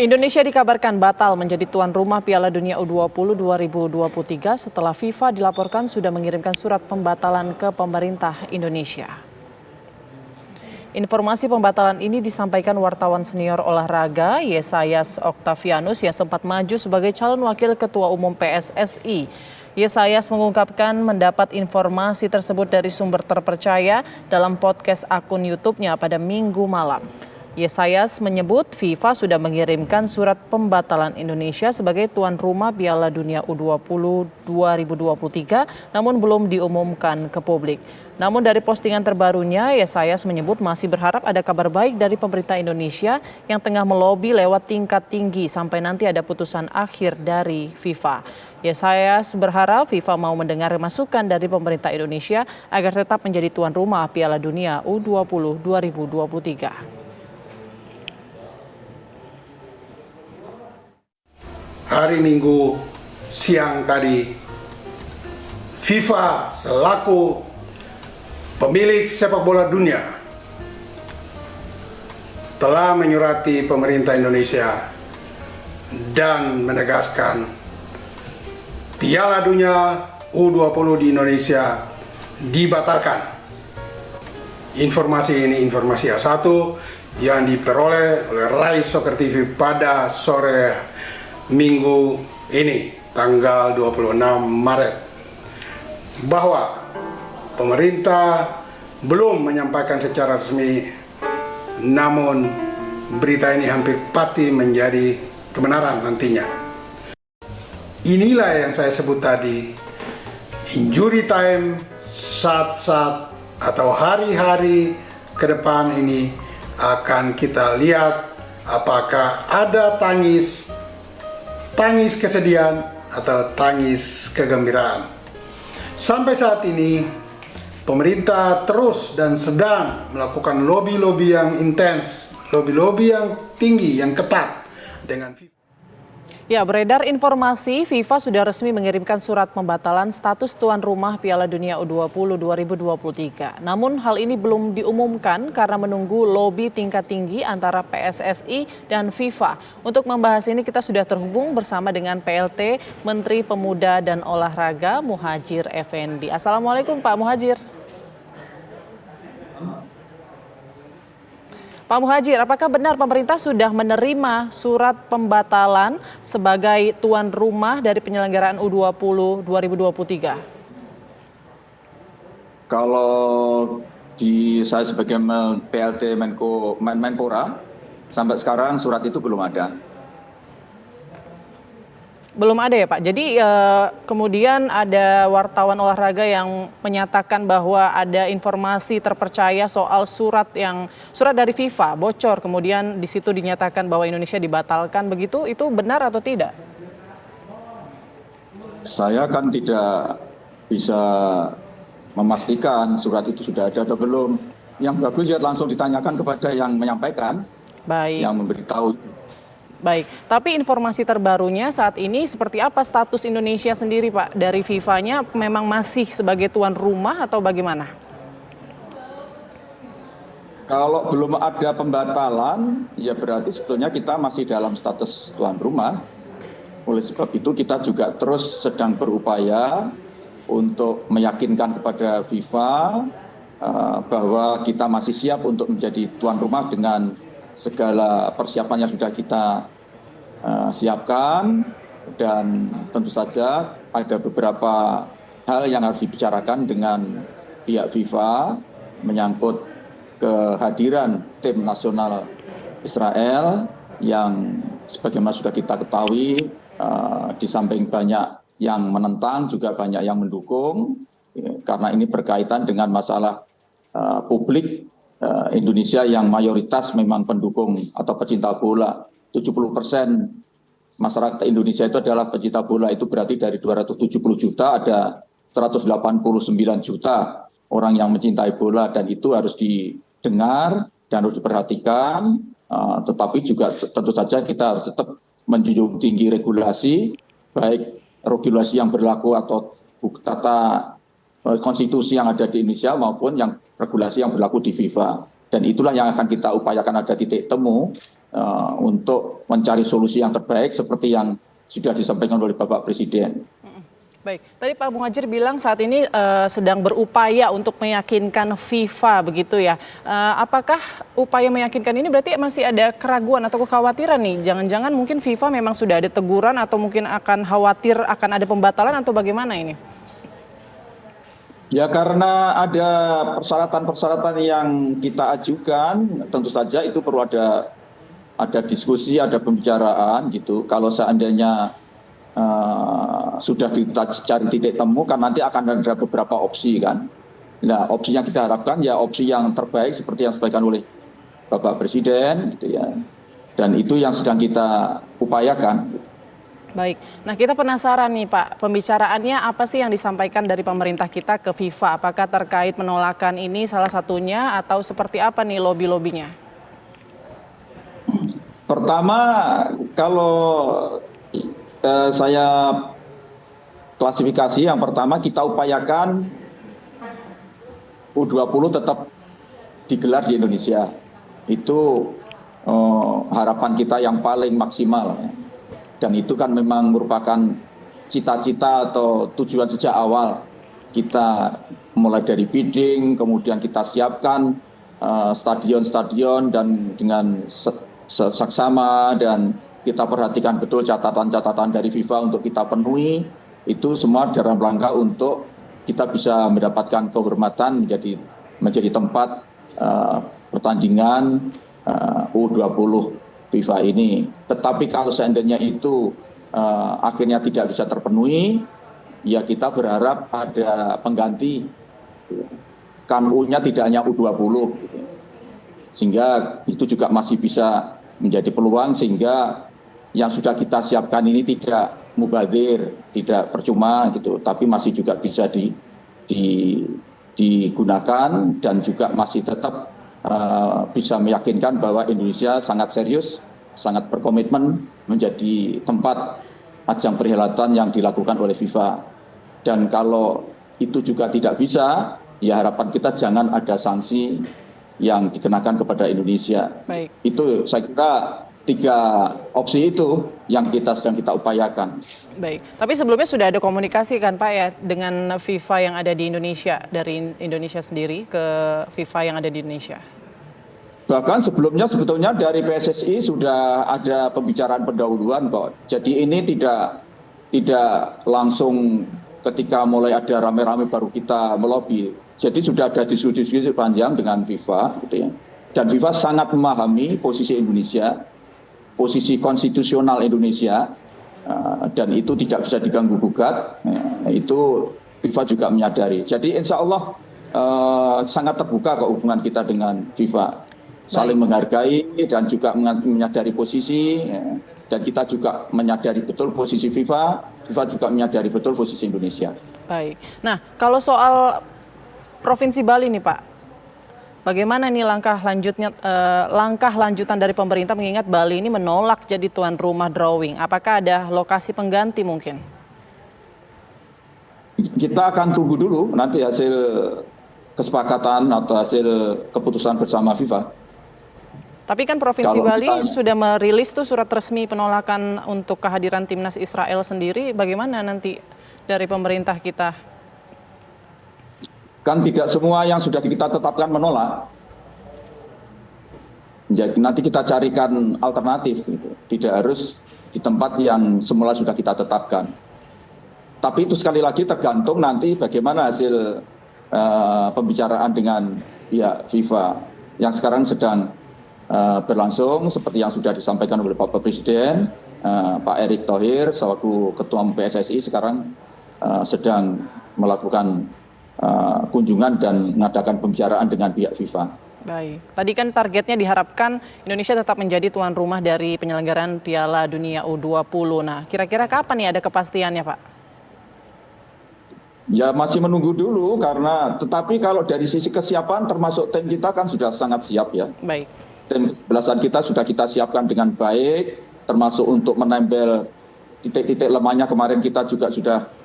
Indonesia dikabarkan batal menjadi tuan rumah Piala Dunia U20 2023 setelah FIFA dilaporkan sudah mengirimkan surat pembatalan ke pemerintah Indonesia. Informasi pembatalan ini disampaikan wartawan senior olahraga Yesayas Octavianus yang sempat maju sebagai calon wakil ketua umum PSSI. Yesayas mengungkapkan mendapat informasi tersebut dari sumber terpercaya dalam podcast akun YouTube-nya pada Minggu malam. Yesayas menyebut FIFA sudah mengirimkan surat pembatalan Indonesia sebagai tuan rumah Piala Dunia U20 2023 namun belum diumumkan ke publik. Namun dari postingan terbarunya, Yesayas menyebut masih berharap ada kabar baik dari pemerintah Indonesia yang tengah melobi lewat tingkat tinggi sampai nanti ada putusan akhir dari FIFA. Yesayas berharap FIFA mau mendengar masukan dari pemerintah Indonesia agar tetap menjadi tuan rumah Piala Dunia U20 2023. Hari Minggu siang tadi, FIFA selaku pemilik sepak bola dunia telah menyurati pemerintah Indonesia dan menegaskan Piala Dunia U20 di Indonesia dibatalkan. Informasi ini informasi A1 yang diperoleh oleh Rai Soccer TV pada sore Minggu ini, tanggal 26 Maret, bahwa pemerintah belum menyampaikan secara resmi, namun berita ini hampir pasti menjadi kebenaran nantinya. Inilah yang saya sebut tadi, injury time, saat-saat atau hari-hari ke depan ini akan kita lihat apakah ada tangis kesedihan atau tangis kegembiraan. Sampai saat ini, pemerintah terus dan sedang melakukan lobby-lobby yang intens, lobby-lobby yang tinggi, yang ketat dengan FIFA. Ya, beredar informasi FIFA sudah resmi mengirimkan surat pembatalan status tuan rumah Piala Dunia U20 2023. Namun hal ini belum diumumkan karena menunggu lobi tingkat tinggi antara PSSI dan FIFA. Untuk membahas ini kita sudah terhubung bersama dengan PLT Menteri Pemuda dan Olahraga Muhadjir Effendi. Assalamualaikum Pak Muhadjir. Pak Muhadjir, apakah benar pemerintah sudah menerima surat pembatalan sebagai tuan rumah dari penyelenggaraan U20 2023? Kalau saya sebagai PLT Menpora, sampai sekarang surat itu belum ada. Belum ada ya Pak. Jadi kemudian ada wartawan olahraga yang menyatakan bahwa ada informasi terpercaya soal surat dari FIFA bocor, kemudian di situ dinyatakan bahwa Indonesia dibatalkan, begitu, itu benar atau tidak? Saya kan tidak bisa memastikan surat itu sudah ada atau belum. Yang bagus ya langsung ditanyakan kepada yang menyampaikan, baik, yang memberitahu. Baik, tapi informasi terbarunya saat ini seperti apa status Indonesia sendiri Pak? Dari FIFA-nya memang masih sebagai tuan rumah atau bagaimana? Kalau belum ada pembatalan, ya berarti sebetulnya kita masih dalam status tuan rumah. Oleh sebab itu kita juga terus sedang berupaya untuk meyakinkan kepada FIFA bahwa kita masih siap untuk menjadi tuan rumah dengan segala persiapan yang sudah kita siapkan, dan tentu saja ada beberapa hal yang harus dibicarakan dengan pihak FIFA menyangkut kehadiran tim nasional Israel yang sebagaimana sudah kita ketahui di samping banyak yang menentang juga banyak yang mendukung, karena ini berkaitan dengan masalah publik Indonesia yang mayoritas memang pendukung atau pecinta bola. 70% masyarakat Indonesia itu adalah pecinta bola. Itu berarti dari 270 juta ada 189 juta orang yang mencintai bola, dan itu harus didengar dan harus diperhatikan. Tetapi juga tentu saja kita harus tetap menjunjung tinggi regulasi, baik regulasi yang berlaku atau tata konstitusi yang ada di Indonesia maupun yang regulasi yang berlaku di FIFA. Dan itulah yang akan kita upayakan ada titik temu untuk mencari solusi yang terbaik seperti yang sudah disampaikan oleh Bapak Presiden. Baik, tadi Pak Muhadjir bilang saat ini sedang berupaya untuk meyakinkan FIFA begitu ya. Apakah upaya meyakinkan ini berarti masih ada keraguan atau kekhawatiran nih? Jangan-jangan mungkin FIFA memang sudah ada teguran atau mungkin akan khawatir akan ada pembatalan atau bagaimana ini? Ya karena ada persyaratan-persyaratan yang kita ajukan, tentu saja itu perlu ada diskusi, ada pembicaraan gitu. Kalau seandainya sudah dicari titik temu kan nanti akan ada beberapa opsi kan. Nah, opsi yang kita harapkan ya opsi yang terbaik seperti yang disampaikan oleh Bapak Presiden gitu ya. Dan itu yang sedang kita upayakan. Baik. Nah, kita penasaran nih Pak, pembicaraannya apa sih yang disampaikan dari pemerintah kita ke FIFA? Apakah terkait penolakan ini salah satunya atau seperti apa nih lobby-lobbynya? Pertama, kalau saya klasifikasi yang pertama kita upayakan U20 tetap digelar di Indonesia. Itu harapan kita yang paling maksimal. Dan itu kan memang merupakan cita-cita atau tujuan sejak awal. Kita mulai dari bidding, kemudian kita siapkan stadion-stadion dan dengan seksama dan kita perhatikan betul catatan-catatan dari FIFA untuk kita penuhi. Itu semua dalam rangka untuk kita bisa mendapatkan kehormatan menjadi tempat pertandingan U20 FIFA ini. Tetapi kalau seandainya itu akhirnya tidak bisa terpenuhi, ya kita berharap ada pengganti. Kan U-nya tidak hanya U20. Sehingga itu juga masih bisa menjadi peluang sehingga yang sudah kita siapkan ini tidak mubazir, tidak percuma gitu, tapi masih juga bisa digunakan dan juga masih tetap bisa meyakinkan bahwa Indonesia sangat serius, sangat berkomitmen menjadi tempat ajang perhelatan yang dilakukan oleh FIFA. Dan kalau itu juga tidak bisa, ya harapan kita jangan ada sanksi yang dikenakan kepada Indonesia. Baik. Itu saya kira 3 opsi itu yang sedang kita upayakan. Baik, tapi sebelumnya sudah ada komunikasi kan Pak ya dengan FIFA yang ada di Indonesia, dari Indonesia sendiri ke FIFA yang ada di Indonesia? Bahkan sebelumnya sebetulnya dari PSSI sudah ada pembicaraan pendahuluan kok. Jadi ini tidak langsung ketika mulai ada rame-rame baru kita melobi. Jadi sudah ada diskusi panjang dengan FIFA gitu ya. Dan FIFA sangat memahami posisi Indonesia, posisi konstitusional Indonesia, dan itu tidak bisa diganggu gugat. Itu FIFA juga menyadari. Jadi insya Allah sangat terbuka kok hubungan kita dengan FIFA, saling menghargai dan juga menyadari posisi, dan kita juga menyadari betul posisi FIFA juga menyadari betul posisi Indonesia. Baik. Nah, kalau soal Provinsi Bali nih Pak, bagaimana nih langkah lanjutan dari pemerintah mengingat Bali ini menolak jadi tuan rumah drawing? Apakah ada lokasi pengganti mungkin? Kita akan tunggu dulu nanti hasil kesepakatan atau hasil keputusan bersama FIFA. Tapi kan Provinsi Bali sudah merilis tuh surat resmi penolakan untuk kehadiran timnas Israel sendiri. Bagaimana nanti dari pemerintah kita? Kan tidak semua yang sudah kita tetapkan menolak. Jadi nanti kita carikan alternatif, gitu. Tidak harus di tempat yang semula sudah kita tetapkan. Tapi itu sekali lagi tergantung nanti bagaimana hasil pembicaraan dengan pihak FIFA yang sekarang sedang berlangsung seperti yang sudah disampaikan oleh Bapak Presiden, Pak Erick Thohir selaku Ketua PSSI sekarang sedang melakukan kunjungan dan mengadakan pembicaraan dengan pihak FIFA. Baik, tadi kan targetnya diharapkan Indonesia tetap menjadi tuan rumah dari penyelenggaraan Piala Dunia U20. Nah, kira-kira kapan nih ada kepastiannya, Pak? Ya masih menunggu dulu tetapi kalau dari sisi kesiapan termasuk tim kita kan sudah sangat siap ya. Baik. Tim belasan kita sudah kita siapkan dengan baik, termasuk untuk menempel titik-titik lemahnya kemarin kita juga sudah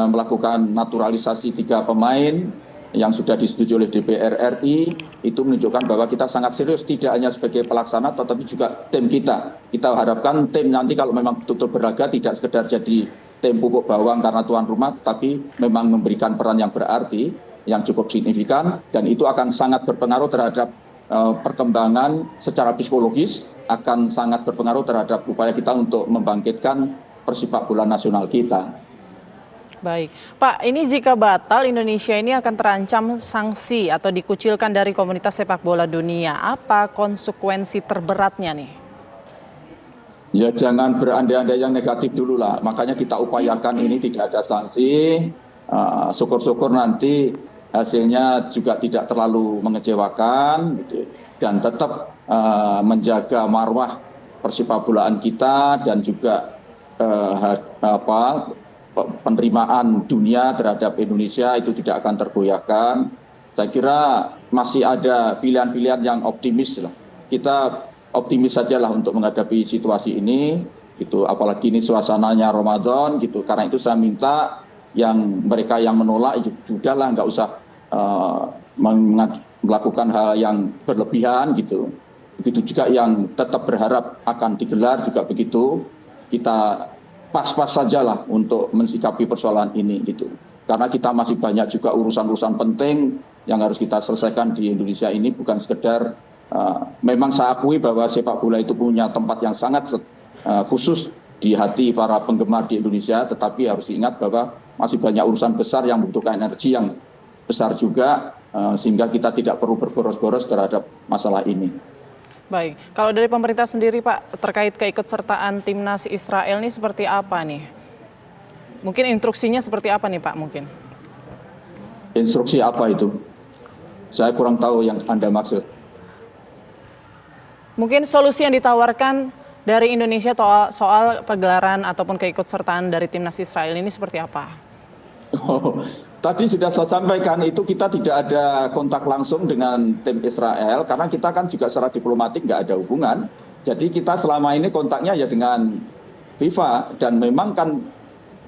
melakukan naturalisasi 3 pemain yang sudah disetujui oleh DPR RI itu menunjukkan bahwa kita sangat serius, tidak hanya sebagai pelaksana tetapi juga tim kita. Kita harapkan tim nanti kalau memang betul-betul berlaga tidak sekedar jadi tim pupuk bawang karena tuan rumah, tetapi memang memberikan peran yang berarti, yang cukup signifikan, dan itu akan sangat berpengaruh terhadap perkembangan secara psikologis, akan sangat berpengaruh terhadap upaya kita untuk membangkitkan persepak bola nasional kita. Baik, Pak, ini jika batal Indonesia ini akan terancam sanksi atau dikucilkan dari komunitas sepak bola dunia. Apa konsekuensi terberatnya nih? Ya jangan berandai-andai yang negatif dulu lah. Makanya kita upayakan ini tidak ada sanksi. Syukur-syukur nanti hasilnya juga tidak terlalu mengecewakan, gitu. Dan tetap menjaga marwah persepak bolaan kita dan juga penerimaan dunia terhadap Indonesia itu tidak akan tergoyahkan. Saya kira masih ada pilihan-pilihan yang optimis lah. Kita optimis sajalah untuk menghadapi situasi ini, gitu. Apalagi ini suasananya Ramadan, gitu. Karena itu saya minta yang mereka yang menolak itu sudahlah, nggak usah melakukan hal yang berlebihan, gitu. Begitu juga yang tetap berharap akan digelar juga begitu. Kita pas-pas sajalah untuk mensikapi persoalan ini, gitu. Karena kita masih banyak juga urusan-urusan penting yang harus kita selesaikan di Indonesia ini, bukan sekedar memang saya akui bahwa sepak bola itu punya tempat yang sangat khusus di hati para penggemar di Indonesia, tetapi harus diingat bahwa masih banyak urusan besar yang membutuhkan energi yang besar juga, sehingga kita tidak perlu berboros-boros terhadap masalah ini. Baik, kalau dari pemerintah sendiri Pak, terkait keikutsertaan timnas Israel ini seperti apa nih? Mungkin instruksinya seperti apa nih Pak mungkin? Instruksi apa itu? Saya kurang tahu yang Anda maksud. Mungkin solusi yang ditawarkan dari Indonesia soal pegelaran ataupun keikutsertaan dari timnas Israel ini seperti apa? Tadi sudah saya sampaikan, itu kita tidak ada kontak langsung dengan tim Israel karena kita kan juga secara diplomatik nggak ada hubungan. Jadi kita selama ini kontaknya ya dengan FIFA, dan memang kan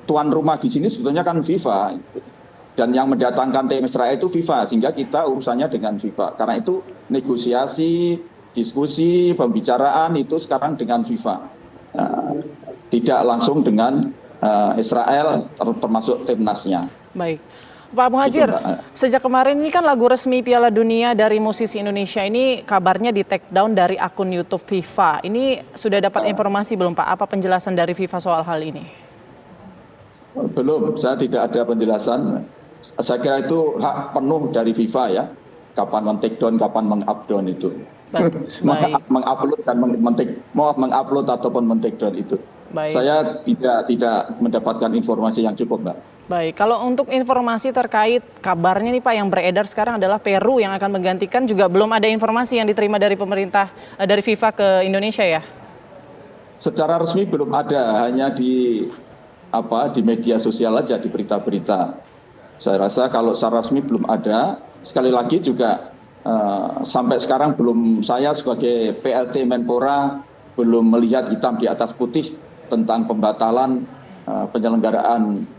tuan rumah di sini sebetulnya kan FIFA, dan yang mendatangkan tim Israel itu FIFA, sehingga kita urusannya dengan FIFA. Karena itu negosiasi, diskusi, pembicaraan itu sekarang dengan FIFA, tidak langsung dengan Israel termasuk timnasnya. Baik, Pak Muhadjir, sejak kemarin ini kan lagu resmi Piala Dunia dari musisi Indonesia ini kabarnya di take down dari akun YouTube FIFA. Ini sudah dapat informasi belum Pak? Apa penjelasan dari FIFA soal hal ini? Belum, saya tidak ada penjelasan. Saya kira itu hak penuh dari FIFA ya. Kapan men-take down, kapan meng-up down itu. Baik. Mengupload dan mengupload ataupun men-take down itu. Baik. Saya tidak mendapatkan informasi yang cukup, Mbak. Baik, kalau untuk informasi terkait kabarnya nih Pak yang beredar sekarang adalah Peru yang akan menggantikan, juga belum ada informasi yang diterima dari pemerintah, dari FIFA ke Indonesia ya? Secara resmi belum ada, hanya di media sosial aja, di berita-berita. Saya rasa kalau secara resmi belum ada. Sekali lagi juga sampai sekarang belum, saya sebagai PLT Menpora belum melihat hitam di atas putih tentang pembatalan penyelenggaraan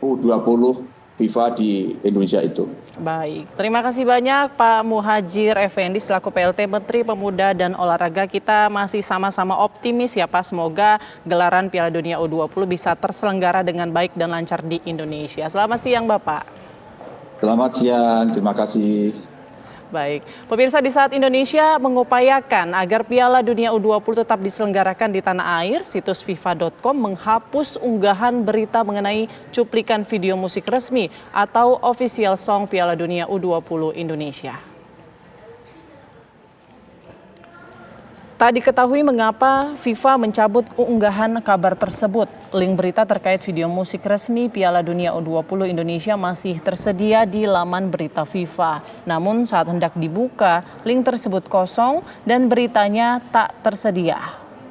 U20 FIFA di Indonesia itu. Baik, terima kasih banyak Pak Muhadjir Effendi selaku PLT Menteri Pemuda dan Olahraga. Kita masih sama-sama optimis ya Pak, semoga gelaran Piala Dunia U20 bisa terselenggara dengan baik dan lancar di Indonesia. Selamat siang Bapak. Selamat siang, terima kasih. Baik, pemirsa, di saat Indonesia mengupayakan agar Piala Dunia U20 tetap diselenggarakan di tanah air, situs FIFA.com menghapus unggahan berita mengenai cuplikan video musik resmi atau official song Piala Dunia U20 Indonesia. Tak diketahui mengapa FIFA mencabut unggahan kabar tersebut. Link berita terkait video musik resmi Piala Dunia U20 Indonesia masih tersedia di laman berita FIFA. Namun saat hendak dibuka, link tersebut kosong dan beritanya tak tersedia.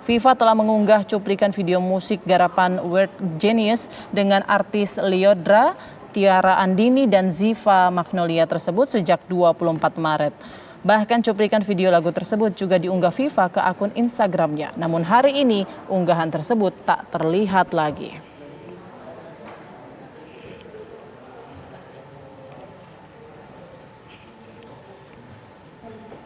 FIFA telah mengunggah cuplikan video musik garapan Weird Genius dengan artis Lyodra, Tiara Andini, dan Ziva Magnolia tersebut sejak 24 Maret. Bahkan cuplikan video lagu tersebut juga diunggah FIFA ke akun Instagramnya. Namun hari ini unggahan tersebut tak terlihat lagi.